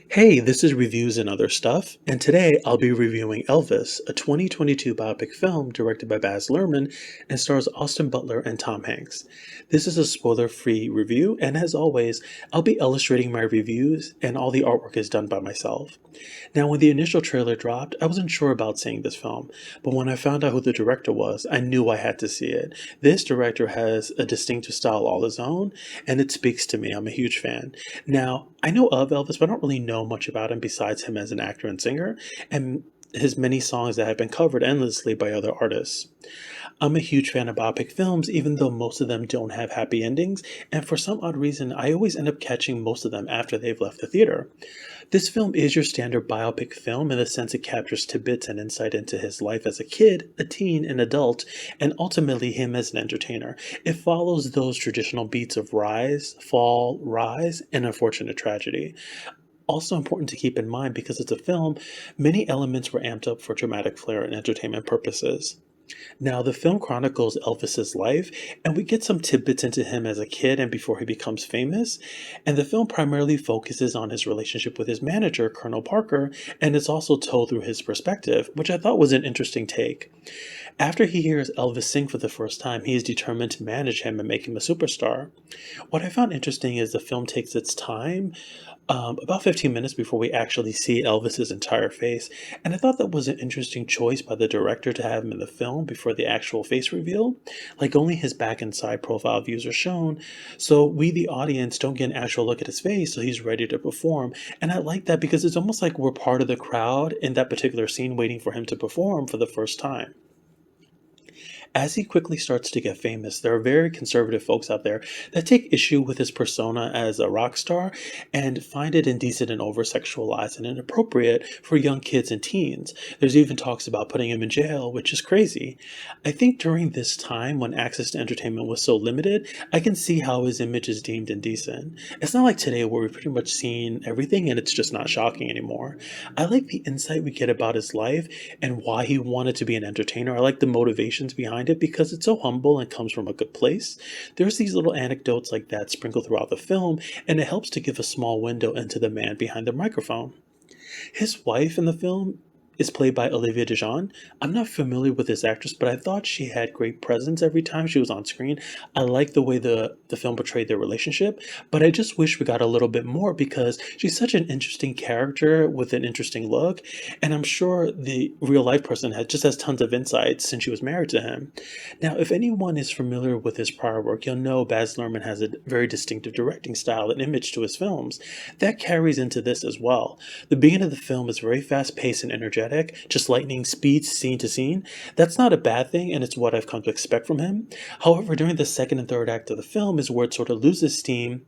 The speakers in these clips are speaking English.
Hey, this is Reviews and Other Stuff, and today I'll be reviewing Elvis, a 2022 biopic film directed by Baz Luhrmann and stars Austin Butler and Tom Hanks. This is a spoiler-free review, and as always, I'll be illustrating my reviews, and all the artwork is done by myself. Now, when the initial trailer dropped, I wasn't sure about seeing this film, but when I found out who the director was, I knew I had to see it. This director has a distinctive style all his own, and it speaks to me. I'm a huge fan. Now, I know of Elvis, but I don't really know much about him besides him as an actor and singer, and his many songs that have been covered endlessly by other artists. I'm a huge fan of biopic films, even though most of them don't have happy endings, and for some odd reason, I always end up catching most of them after they've left the theater. This film is your standard biopic film in the sense it captures tidbits and insight into his life as a kid, a teen, an adult, and ultimately him as an entertainer. It follows those traditional beats of rise, fall, rise, and unfortunate tragedy. Also important to keep in mind because it's a film, many elements were amped up for dramatic flair and entertainment purposes. Now, the film chronicles Elvis's life, and we get some tidbits into him as a kid and before he becomes famous. And the film primarily focuses on his relationship with his manager, Colonel Parker, and it's also told through his perspective, which I thought was an interesting take. After he hears Elvis sing for the first time, he is determined to manage him and make him a superstar. What I found interesting is the film takes its time, about 15 minutes before we actually see Elvis's entire face, and I thought that was an interesting choice by the director to have him in the film before the actual face reveal. Like only his back and side profile views are shown, so we, the audience, don't get an actual look at his face, so he's ready to perform. And I like that because it's almost like we're part of the crowd in that particular scene waiting for him to perform for the first time. As he quickly starts to get famous, there are very conservative folks out there that take issue with his persona as a rock star and find it indecent and over sexualized and inappropriate for young kids and teens. There's even talks about putting him in jail, which is crazy. I think during this time when access to entertainment was so limited, I can see how his image is deemed indecent. It's not like today where we've pretty much seen everything and it's just not shocking anymore. I like the insight we get about his life and why he wanted to be an entertainer. I like the motivations behind it because it's so humble and comes from a good place. There's these little anecdotes like that sprinkled throughout the film, and it helps to give a small window into the man behind the microphone. His wife in the film is played by Olivia DeJean. I'm not familiar with this actress, but I thought she had great presence every time she was on screen. I like the way the film portrayed their relationship, but I just wish we got a little bit more because she's such an interesting character with an interesting look, and I'm sure the real life person has tons of insights since she was married to him. Now, if anyone is familiar with his prior work, you'll know Baz Luhrmann has a very distinctive directing style and image to his films. That carries into this as well. The beginning of the film is very fast paced and energetic, just lightning speeds scene to scene. That's not a bad thing, and it's what I've come to expect from him. However, during the second and third act of the film is where it sort of loses steam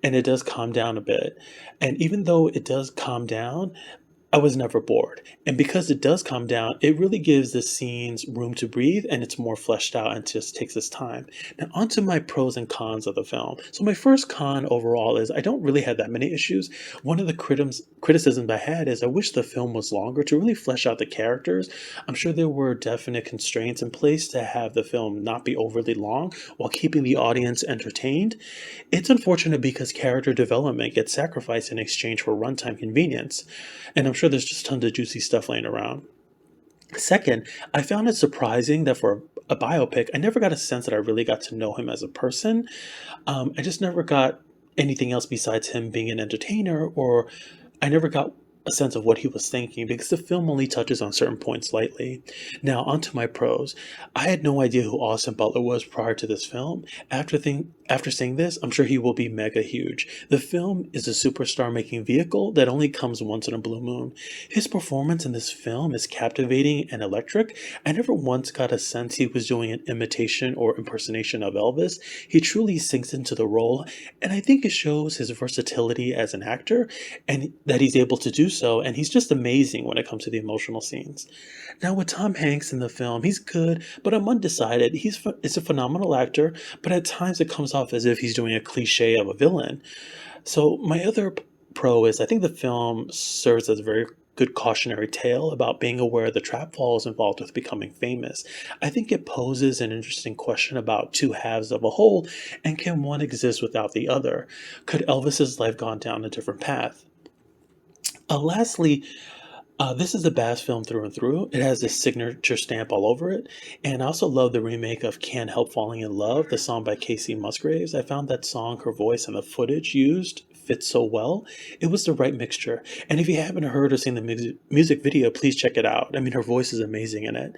and it does calm down a bit. And even though it does calm down, I was never bored. And because it does calm down, it really gives the scenes room to breathe and it's more fleshed out and just takes its time. Now, onto my pros and cons of the film. So, my first con overall is I don't really have that many issues. One of the criticisms I had is I wish the film was longer to really flesh out the characters. I'm sure there were definite constraints in place to have the film not be overly long while keeping the audience entertained. It's unfortunate because character development gets sacrificed in exchange for runtime convenience. And I'm sure there's just tons of juicy stuff laying around. Second, I found it surprising that for a biopic, I never got a sense that I really got to know him as a person. I just never got anything else besides him being an entertainer, or I never got a sense of what he was thinking because the film only touches on certain points lightly. Now, onto my pros. I had no idea who Austin Butler was prior to this film. After seeing this, I'm sure he will be mega huge. The film is a superstar making vehicle that only comes once in a blue moon. His performance in this film is captivating and electric. I never once got a sense he was doing an imitation or impersonation of Elvis. He truly sinks into the role, and I think it shows his versatility as an actor and that he's able to do so, and he's just amazing when it comes to the emotional scenes. Now, with Tom Hanks in the film, he's good, but I'm undecided. Is a phenomenal actor, but at times it comes off as if he's doing a cliche of a villain. So, my other pro is I think the film serves as a very good cautionary tale about being aware of the trap falls involved with becoming famous. I think it poses an interesting question about two halves of a whole, and can one exist without the other? Could Elvis's life gone down a different path? Lastly, this is a Baz film through and through. It has this signature stamp all over it. And I also love the remake of Can't Help Falling in Love, the song by Casey Musgraves. I found that song, her voice, and the footage used fit so well. It was the right mixture. And if you haven't heard or seen the music video, please check it out. I mean, her voice is amazing in it.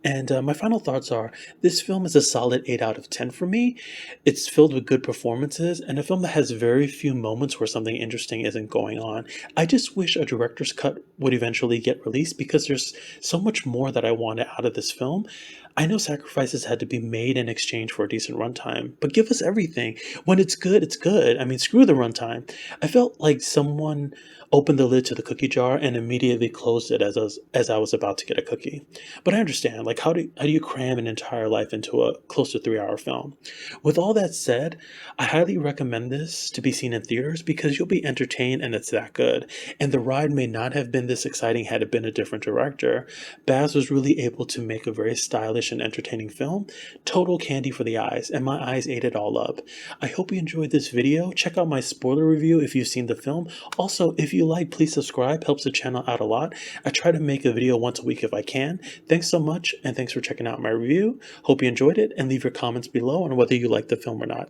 And my final thoughts are this film is a solid 8 out of 10 for me. It's filled with good performances and a film that has very few moments where something interesting isn't going on. I just wish a director's cut would eventually get released because there's so much more that I wanted out of this film. I know sacrifices had to be made in exchange for a decent runtime, but give us everything. When it's good, it's good. I mean, screw the runtime. I felt like someone opened the lid to the cookie jar and immediately closed it as I was about to get a cookie. But I understand, like, how do you cram an entire life into a close to 3 hour film? With all that said, I highly recommend this to be seen in theaters because you'll be entertained and it's that good. And the ride may not have been this exciting had it been a different director. Baz was really able to make a very stylish and entertaining film. Total candy for the eyes, and my eyes ate it all up. I hope you enjoyed this video. Check out my spoiler review if you've seen the film. Also, if you like, please subscribe. Helps the channel out a lot. I try to make a video once a week if I can. Thanks so much, and thanks for checking out my review. Hope you enjoyed it, and leave your comments below on whether you liked the film or not.